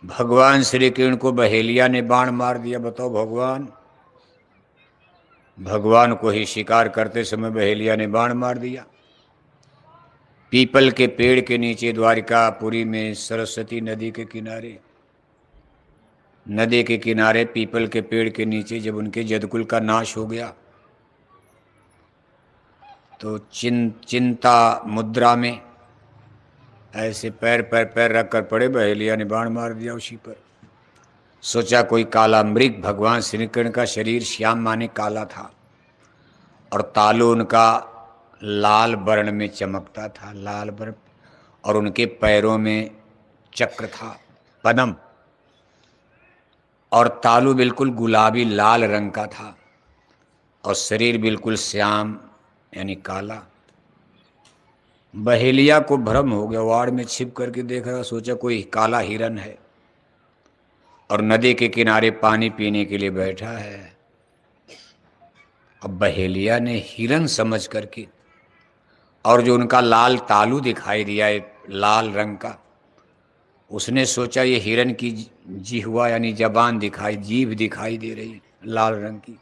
भगवान श्री कृष्ण को बहेलिया ने बाण मार दिया। बताओ, भगवान को ही शिकार करते समय बहेलिया ने बाण मार दिया। पीपल के पेड़ के नीचे द्वारिकापुरी में सरस्वती नदी के किनारे पीपल के पेड़ के नीचे जब उनके जदकुल का नाश हो गया तो चिंता मुद्रा में ऐसे पैर रख कर पड़े। बहेलिया ने बाण मार दिया उसी पर। सोचा कोई काला मृग। भगवान श्री कृष्ण का शरीर श्याम माने काला था और तालु उनका लाल वर्ण में चमकता था, लाल वर्ण, और उनके पैरों में चक्र था, पद्म, और तालु बिल्कुल गुलाबी लाल रंग का था और शरीर बिल्कुल श्याम यानी काला। बहेलिया को भ्रम हो गया, वाड़ में छिप करके देख रहा, सोचा कोई काला हिरन है और नदी के किनारे पानी पीने के लिए बैठा है। अब बहेलिया ने हिरन समझ करके, और जो उनका लाल तालू दिखाई दिया है लाल रंग का, उसने सोचा ये हिरन की जिह्वा यानी जबान जीभ दिखाई दे रही लाल रंग की।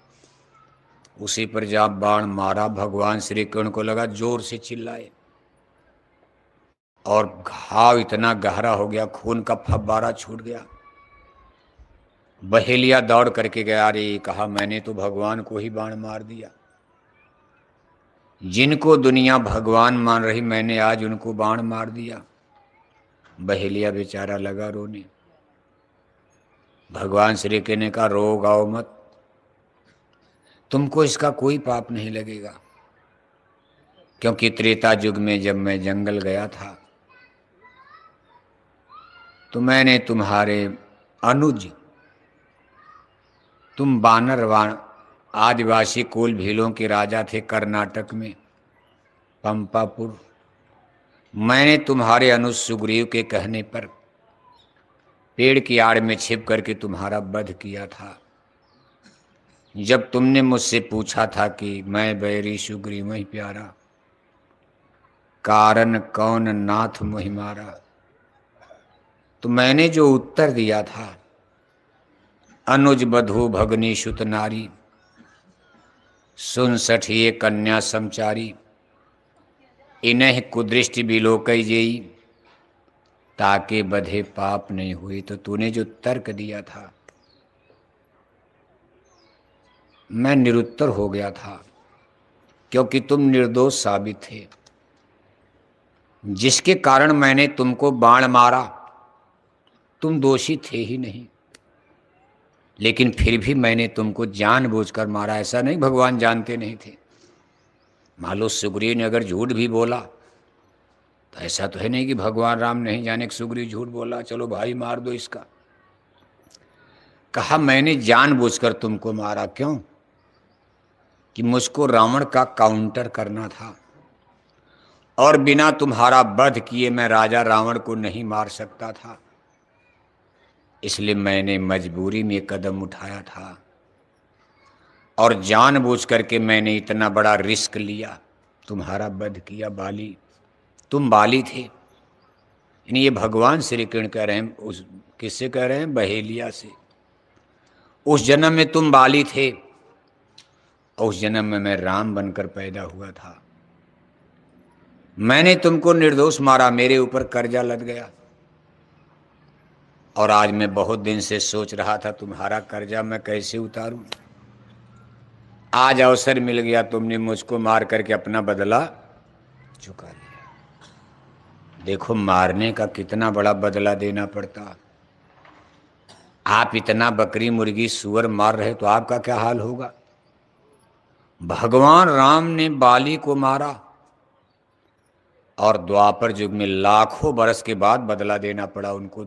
उसी पर जब बाण मारा, भगवान श्री कृष्ण को लगा, जोर से चिल्लाए और घाव इतना गहरा हो गया, खून का फव्वारा छूट गया। बहेलिया दौड़ करके गया, अरे कहा मैंने तो भगवान को ही बाण मार दिया। जिनको दुनिया भगवान मान रही, मैंने आज उनको बाण मार दिया। बहेलिया बेचारा लगा रोने। भगवान श्री कृष्ण ने कहा, रो गाओ मत, तुमको इसका कोई पाप नहीं लगेगा, क्योंकि त्रेता युग में जब मैं जंगल गया था तो मैंने तुम्हारे अनुज, तुम बानरवाण आदिवासी कुल भीलों के राजा थे कर्नाटक में पंपापुर, मैंने तुम्हारे अनुज सुग्रीव के कहने पर पेड़ की आड़ में छिप करके तुम्हारा वध किया था। जब तुमने मुझसे पूछा था कि मैं बैरी सुग्रीव महि प्यारा, कारण कौन नाथ मोहि मारा, तो मैंने जो उत्तर दिया था, अनुज बधू भगनी सुत नारी, सुन सठिए कन्या समचारी, इन्ह कुदृष्टि बिलोकई जेई, ताके बधे पाप नहीं हुए। तो तूने जो तर्क दिया था मैं निरुत्तर हो गया था, क्योंकि तुम निर्दोष साबित थे। जिसके कारण मैंने तुमको बाण मारा, तुम दोषी थे ही नहीं, लेकिन फिर भी मैंने तुमको जानबूझकर मारा। ऐसा नहीं भगवान जानते नहीं थे। मान लो सुग्रीव ने अगर झूठ भी बोला तो ऐसा तो है नहीं कि भगवान राम नहीं जाने कि सुग्रीव झूठ बोला, चलो भाई मार दो इसका। कहा मैंने जानबूझकर तुमको मारा। क्यों? कि मुझको रावण का काउंटर करना था और बिना तुम्हारा वध किए मैं राजा रावण को नहीं मार सकता था, इसलिए मैंने मजबूरी में कदम उठाया था और जानबूझ करके मैंने इतना बड़ा रिस्क लिया, तुम्हारा वध किया। बाली, तुम बाली थे। यानी ये भगवान श्री कृष्ण कह रहे हैं, उस किससे कह रहे हैं? बहेलिया से। उस जन्म में तुम बाली थे और उस जन्म में मैं राम बनकर पैदा हुआ था। मैंने तुमको निर्दोष मारा, मेरे ऊपर कर्जा लद गया और आज मैं बहुत दिन से सोच रहा था तुम्हारा कर्जा मैं कैसे उतारूं। आज अवसर मिल गया, तुमने मुझको मार करके अपना बदला चुका लिया। देखो मारने का कितना बड़ा बदला देना पड़ता। आप इतना बकरी मुर्गी सुअर मार रहे तो आपका क्या हाल होगा। भगवान राम ने बाली को मारा और द्वापर युग में लाखों बरस के बाद बदला देना पड़ा उनको,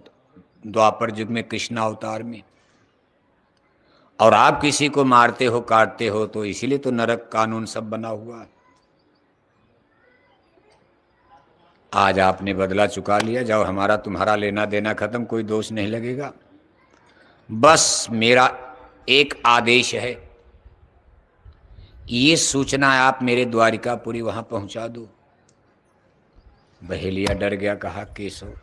द्वापर युग में कृष्ण अवतार में। और आप किसी को मारते हो काटते हो तो इसीलिए तो नरक कानून सब बना हुआ। आज आपने बदला चुका लिया, जाओ हमारा तुम्हारा लेना देना खत्म, कोई दोष नहीं लगेगा। बस मेरा एक आदेश है, ये सूचना आप मेरे द्वारिकापुरी वहां पहुंचा दो। बहेलिया डर गया, कहा केशव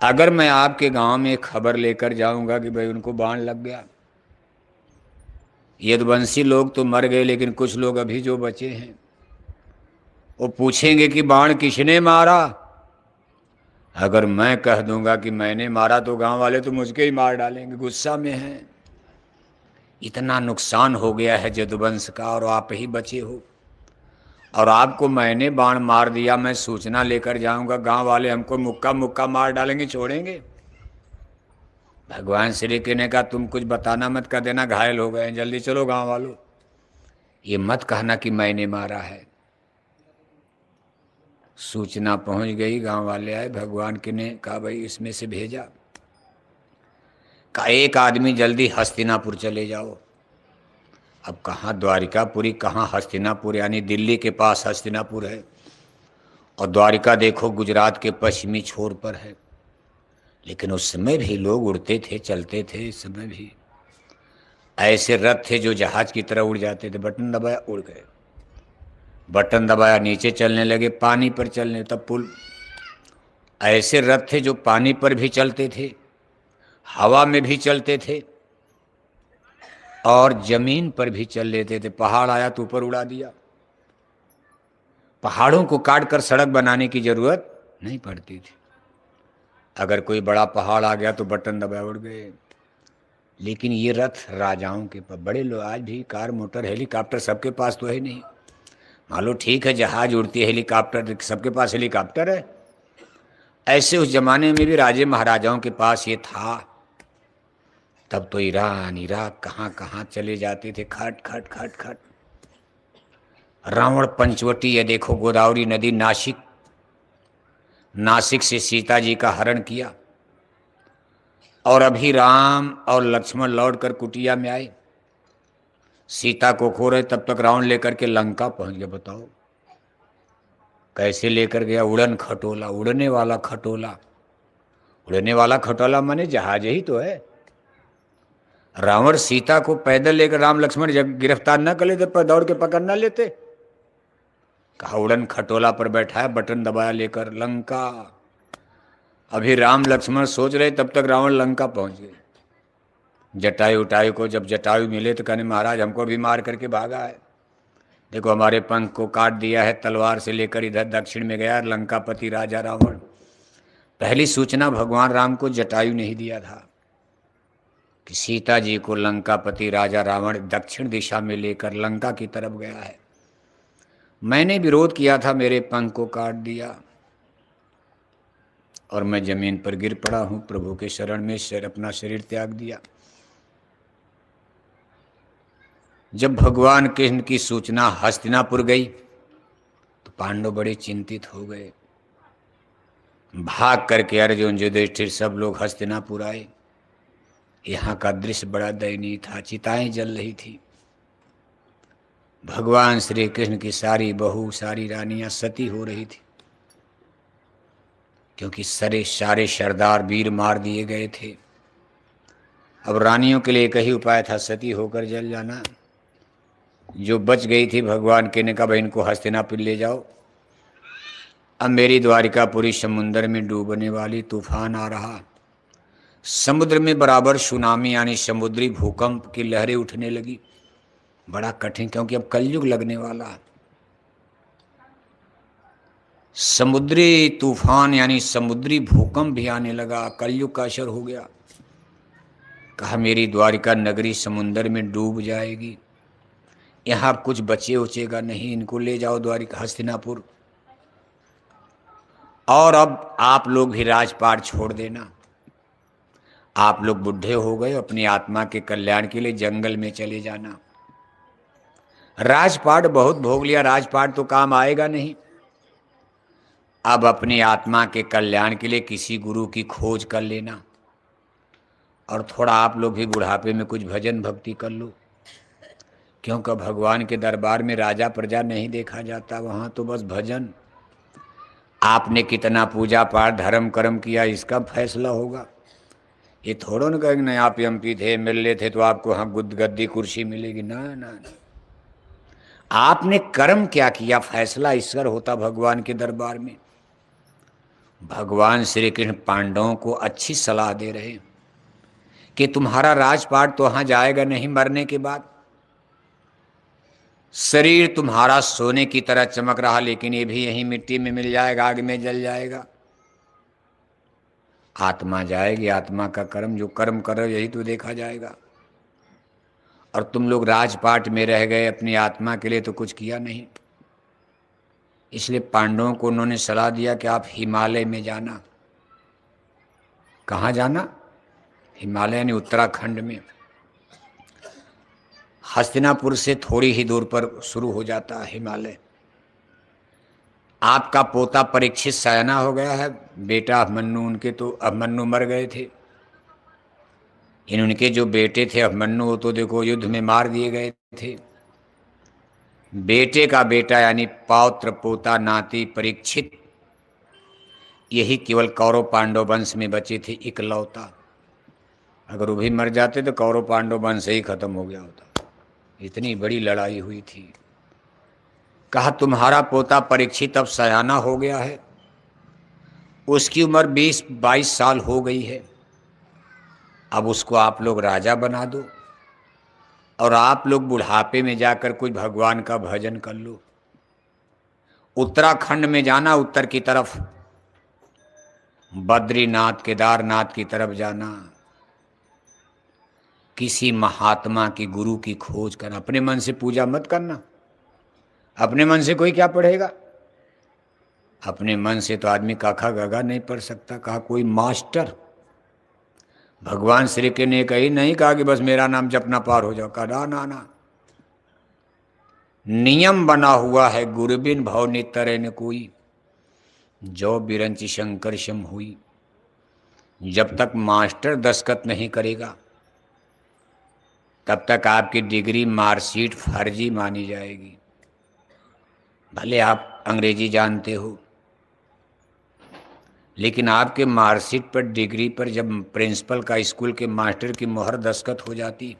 अगर मैं आपके गांव में खबर लेकर जाऊंगा कि भाई उनको बाण लग गया, यदुवंशी लोग तो मर गए लेकिन कुछ लोग अभी जो बचे हैं वो पूछेंगे कि बाण किसने मारा। अगर मैं कह दूंगा कि मैंने मारा तो गांव वाले तो मुझके ही मार डालेंगे, गुस्सा में हैं। इतना नुकसान हो गया है यदुवंश का और आप ही बचे हो, और आपको मैंने बाण मार दिया, मैं सूचना लेकर जाऊंगा, गांव वाले हमको मुक्का मुक्का मार डालेंगे, छोड़ेंगे। भगवान श्री कृष्ण ने कहा तुम कुछ बताना मत, कर देना घायल हो गए, जल्दी चलो गांव वालों, ये मत कहना कि मैंने मारा है। सूचना पहुंच गई, गांव वाले आए, भगवान के ने कहा भाई इसमें से भेजा, कहा एक आदमी जल्दी हस्तिनापुर चले जाओ। अब कहाँ द्वारिकापुरी, कहाँ हस्तिनापुर, यानी दिल्ली के पास हस्तिनापुर है और द्वारिका देखो गुजरात के पश्चिमी छोर पर है। लेकिन उस समय भी लोग उड़ते थे, चलते थे, इस समय भी ऐसे रथ थे जो जहाज की तरह उड़ जाते थे, बटन दबाया उड़ गए, बटन दबाया नीचे चलने लगे, पानी पर चलने, तब पुल। ऐसे रथ थे जो पानी पर भी चलते थे, हवा में भी चलते थे और जमीन पर भी चल लेते थे। पहाड़ आया तो ऊपर उड़ा दिया। पहाड़ों को काट कर सड़क बनाने की जरूरत नहीं पड़ती थी। अगर कोई बड़ा पहाड़ आ गया तो बटन दबाया उड़ गए। लेकिन ये रथ राजाओं के पास, बड़े लोग आज भी कार मोटर हेलीकॉप्टर सबके पास तो है नहीं। मान लो ठीक है जहाज उड़ती है, हेलीकॉप्टर सबके पास हेलीकॉप्टर है, ऐसे उस जमाने में भी राजे महाराजाओं के पास ये था। तब तो ईरान इराक कहाँ कहाँ चले जाते थे, खट खट खट खट। रावण पंचवटी, ये देखो गोदावरी नदी, नासिक, नासिक से सीता जी का हरण किया और अभी राम और लक्ष्मण लौटकर कुटिया में आए, सीता को खो रहे, तब तक रावण लेकर के लंका पहुंच गया। बताओ कैसे लेकर गया, उड़न खटोला, उड़ने वाला खटोला। उड़ने वाला खटोला माने जहाज ही तो है। रावण सीता को पैदल लेकर, राम लक्ष्मण जब गिरफ्तार न कर लेते पर दौड़ के पकड़ न लेते। कहा उड़न खटोला पर बैठा है, बटन दबाया लेकर लंका। अभी राम लक्ष्मण सोच रहे तब तक रावण लंका पहुंच गए। जटायु उटायु को जब जटायु मिले तो कहने महाराज हमको भी मार करके भागा है, देखो हमारे पंख को काट दिया है, तलवार से लेकर इधर दक्षिण में गया लंकापति राजा रावण। पहली सूचना भगवान राम को जटायु ने ही दिया था कि सीता जी को लंकापति राजा रावण दक्षिण दिशा में लेकर लंका की तरफ गया है। मैंने विरोध किया था, मेरे पंख को काट दिया और मैं जमीन पर गिर पड़ा हूं, प्रभु के शरण में अपना शरीर त्याग दिया। जब भगवान कृष्ण की सूचना हस्तिनापुर गई तो पांडव बड़े चिंतित हो गए। भाग करके अर्जुन युधिष्ठिर सब लोग हस्तिनापुर आए। यहाँ का दृश्य बड़ा दयनीय था, चिताएं जल रही थी। भगवान श्री कृष्ण की सारी बहू, सारी रानियां सती हो रही थी, क्योंकि सारे सरदार वीर मार दिए गए थे। अब रानियों के लिए एक ही उपाय था, सती होकर जल जाना। जो बच गई थी भगवान के ने कहा भाई इनको हस्तिनापुर ले जाओ। अब मेरी द्वारिकापुरी समुद्र में डूबने वाली, तूफान आ रहा, समुद्र में बराबर सुनामी यानी समुद्री भूकंप की लहरें उठने लगी। बड़ा कठिन, क्योंकि अब कलयुग लगने वाला। समुद्री तूफान यानी समुद्री भूकंप भी आने लगा, कलयुग का असर हो गया। कहा मेरी द्वारिका नगरी समुद्र में डूब जाएगी, यहाँ कुछ बचे उचेगा नहीं, इनको ले जाओ द्वारिका हस्तिनापुर। और अब आप लोग भी राजपाट छोड़ देना, आप लोग बुढ़े हो गए, अपनी आत्मा के कल्याण के लिए जंगल में चले जाना। राजपाट बहुत भोग लिया, राजपाट तो काम आएगा नहीं। अब अपनी आत्मा के कल्याण के लिए किसी गुरु की खोज कर लेना और थोड़ा आप लोग भी बुढ़ापे में कुछ भजन भक्ति कर लो, क्योंकि भगवान के दरबार में राजा प्रजा नहीं देखा जाता, वहाँ तो बस भजन। आपने कितना पूजा पाठ धर्म कर्म किया इसका फैसला होगा। ये थोड़ो न कहेंगे नहीं आप एमपी थे, एमएलए थे तो आपको हाँ गद्दी कुर्सी मिलेगी, ना ना ना। आपने कर्म क्या किया, फैसला ईश्वर होता भगवान के दरबार में। भगवान श्री कृष्ण पांडवों को अच्छी सलाह दे रहे हैं कि तुम्हारा राजपाट तो वहां जाएगा नहीं मरने के बाद। शरीर तुम्हारा सोने की तरह चमक रहा, लेकिन ये भी यहीं मिट्टी में मिल जाएगा, आग में जल जाएगा। आत्मा जाएगी, आत्मा का कर्म, जो कर्म कर रहे हो यही तो देखा जाएगा। और तुम लोग राजपाट में रह गए, अपनी आत्मा के लिए तो कुछ किया नहीं। इसलिए पांडवों को उन्होंने सलाह दिया कि आप हिमालय में जाना। कहाँ जाना? हिमालय यानी उत्तराखंड में। हस्तिनापुर से थोड़ी ही दूर पर शुरू हो जाता है हिमालय। आपका पोता परीक्षित सयाना हो गया है, बेटा अभिमन्यु, उनके तो अभिमन्यु मर गए थे। उनके जो बेटे थे अभिमन्यु, वो तो देखो युद्ध में मार दिए गए थे। बेटे का बेटा यानी पौत्र पोता नाती परीक्षित, यही केवल कौरव पांडव वंश में बचे थे इकलौता। अगर वो भी मर जाते तो कौरव पांडव वंश ही खत्म हो गया होता। इतनी बड़ी लड़ाई हुई थी। कहा तुम्हारा पोता परीक्षित अब सयाना हो गया है, उसकी उम्र 20-22 साल हो गई है। अब उसको आप लोग राजा बना दो और आप लोग बुढ़ापे में जाकर कुछ भगवान का भजन कर लो। उत्तराखंड में जाना, उत्तर की तरफ, बद्रीनाथ केदारनाथ की तरफ जाना। किसी महात्मा की, गुरु की खोज करना। अपने मन से पूजा मत करना। अपने मन से कोई क्या पढ़ेगा? अपने मन से तो आदमी काखा गगा नहीं पढ़ सकता। कहा कोई मास्टर। भगवान श्री कृष्ण ने कही नहीं कहा कि बस मेरा नाम जपना पार हो जाओ। कहा ना ना ना, नियम बना हुआ है, गुरुबिन भव नितरे न कोई, जो बिरंच शंकर शम हुई। जब तक मास्टर दस्तखत नहीं करेगा तब तक आपकी डिग्री मार्कशीट फर्जी मानी जाएगी। भले आप अंग्रेजी जानते हो, लेकिन आपके मार्कशीट पर, डिग्री पर जब प्रिंसिपल का, स्कूल के मास्टर की मोहर दस्तखत हो जाती,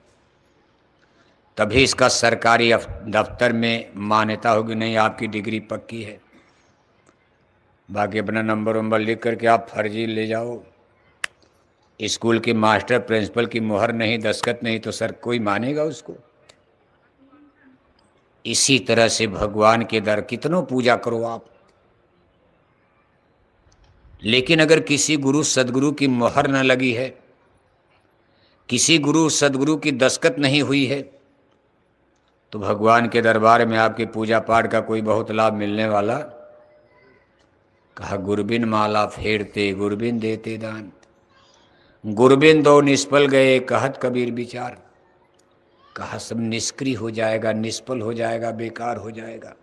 तभी इसका सरकारी दफ्तर में मान्यता होगी, नहीं आपकी डिग्री पक्की है। बाकी अपना नंबर वंबर लिख करके आप फर्जी ले जाओ। स्कूल के मास्टर प्रिंसिपल की मोहर नहीं, दस्तखत नहीं, तो सर कोई मानेगा उसको? इसी तरह से भगवान के दर कितनों पूजा करो आप, लेकिन अगर किसी गुरु सदगुरु की मोहर न लगी है, किसी गुरु सदगुरु की दस्तखत नहीं हुई है, तो भगवान के दरबार में आपकी पूजा पाठ का कोई बहुत लाभ मिलने वाला। कहा गुरबिन माला फेरते गुरबिन देते दान, गुरबिन दो निष्फल गए कहत कबीर विचार। कहा सब निष्क्रिय हो जाएगा, निष्फल हो जाएगा, बेकार हो जाएगा।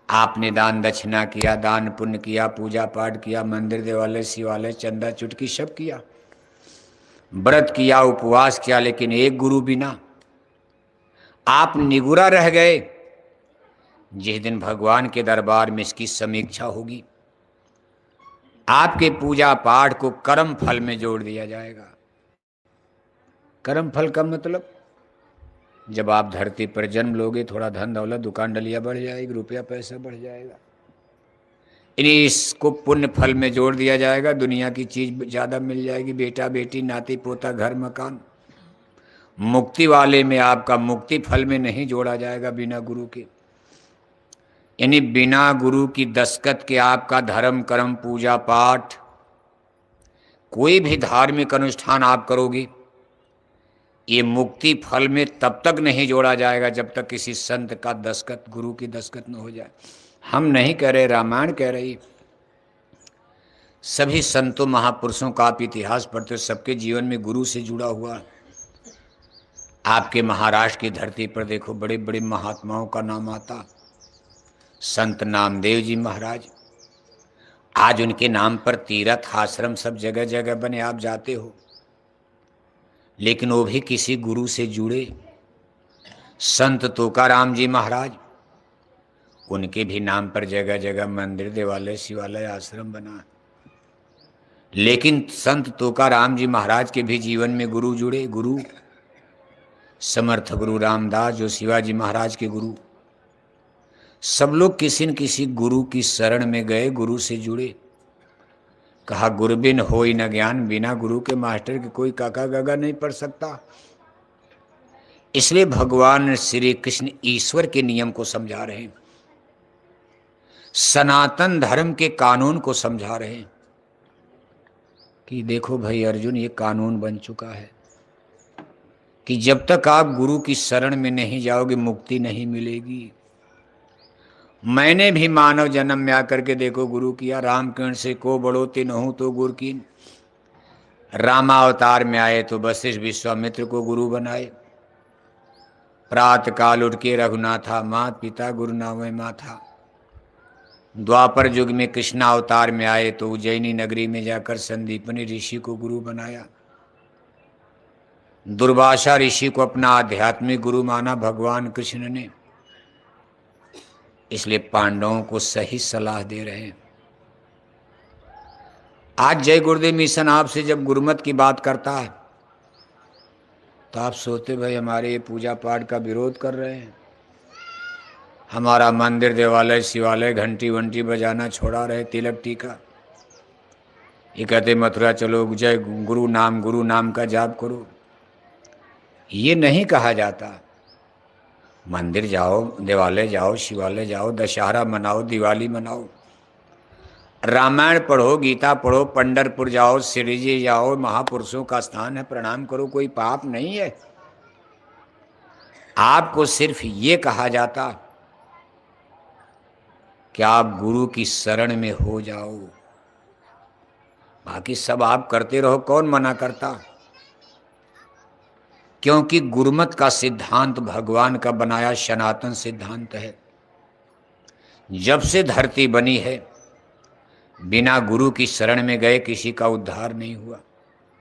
आपने दान दक्षिणा किया, दान पुण्य किया, पूजा पाठ किया, मंदिर देवालय शिवालय चंदा चुटकी सब किया, व्रत किया, उपवास किया, लेकिन एक गुरु बिना आप निगुरा रह गए। जिस दिन भगवान के दरबार में इसकी समीक्षा होगी, आपके पूजा पाठ को कर्म फल में जोड़ दिया जाएगा। कर्म फल का मतलब, जब आप धरती पर जन्म लोगे, थोड़ा धन दौलत, दुकान डलिया बढ़ जाएगी, रुपया पैसा बढ़ जाएगा, इन्हीं इसको पुण्य फल में जोड़ दिया जाएगा। दुनिया की चीज ज़्यादा मिल जाएगी, बेटा बेटी नाती पोता घर मकान। मुक्ति वाले में आपका मुक्ति फल में नहीं जोड़ा जाएगा बिना गुरु के। यानी बिना गुरु की दस्तखत के आपका धर्म कर्म पूजा पाठ, कोई भी धार्मिक अनुष्ठान आप करोगे, ये मुक्ति फल में तब तक नहीं जोड़ा जाएगा जब तक किसी संत का दस्तखत, गुरु की दस्तखत न हो जाए। हम नहीं कह रहे, रामायण कह रही। सभी संतों महापुरुषों का आप इतिहास पढ़ते हो, सबके जीवन में गुरु से जुड़ा हुआ। आपके महाराष्ट्र की धरती पर देखो, बड़े बड़े महात्माओं का नाम आता। संत नामदेव जी महाराज, आज उनके नाम पर तीर्थ आश्रम सब जगह जगह बने, आप जाते हो, लेकिन वो भी किसी गुरु से जुड़े। संत तुकाराम जी महाराज, उनके भी नाम पर जगह जगह मंदिर देवालय शिवालय आश्रम बना, लेकिन संत तुकाराम जी महाराज के भी जीवन में गुरु जुड़े। गुरु समर्थ गुरु रामदास, जो शिवाजी महाराज के गुरु, सब लोग किसी न किसी गुरु की शरण में गए, गुरु से जुड़े। कहा गुरुबिन होई न ज्ञान, बिना गुरु के मास्टर के कोई काका गागा नहीं पढ़ सकता। इसलिए भगवान श्री कृष्ण ईश्वर के नियम को समझा रहे हैं, सनातन धर्म के कानून को समझा रहे हैं कि देखो भाई अर्जुन, ये कानून बन चुका है कि जब तक आप गुरु की शरण में नहीं जाओगे मुक्ति नहीं मिलेगी। मैंने भी मानव जन्म में आकर के देखो गुरु किया, रामकिरण से को बड़ोते न हूं तो गुरु की। रामावतार में आए तो वशिष्ठ विश्वामित्र को गुरु बनाए। प्रातः काल उठ के रघुनाथा, मात पिता गुरु नामे माथा। द्वापर युग में कृष्णावतार में आए तो उज्जैनी नगरी में जाकर संदीपनी ऋषि को गुरु बनाया। दुर्वासा ऋषि को अपना आध्यात्मिक गुरु माना भगवान कृष्ण ने। इसलिए पांडवों को सही सलाह दे रहे हैं। आज जय गुरुदेव मिशन आपसे जब गुरुमत की बात करता है तो आप सोचते भाई हमारे ये पूजा पाठ का विरोध कर रहे हैं, हमारा मंदिर देवालय शिवालय घंटी वंटी बजाना छोड़ा रहे, तिलक टीका। ये कहते मथुरा चलो जय गुरु नाम का जाप करो। ये नहीं कहा जाता। मंदिर जाओ, देवालय जाओ, शिवालय जाओ, दशहरा मनाओ, दिवाली मनाओ, रामायण पढ़ो, गीता पढ़ो, पंढरपुर जाओ, शिरडी जाओ, महापुरुषों का स्थान है, प्रणाम करो, कोई पाप नहीं है। आपको सिर्फ ये कहा जाता कि आप गुरु की शरण में हो जाओ, बाकी सब आप करते रहो, कौन मना करता। क्योंकि गुरुमत का सिद्धांत भगवान का बनाया सनातन सिद्धांत है। जब से धरती बनी है बिना गुरु की शरण में गए किसी का उद्धार नहीं हुआ।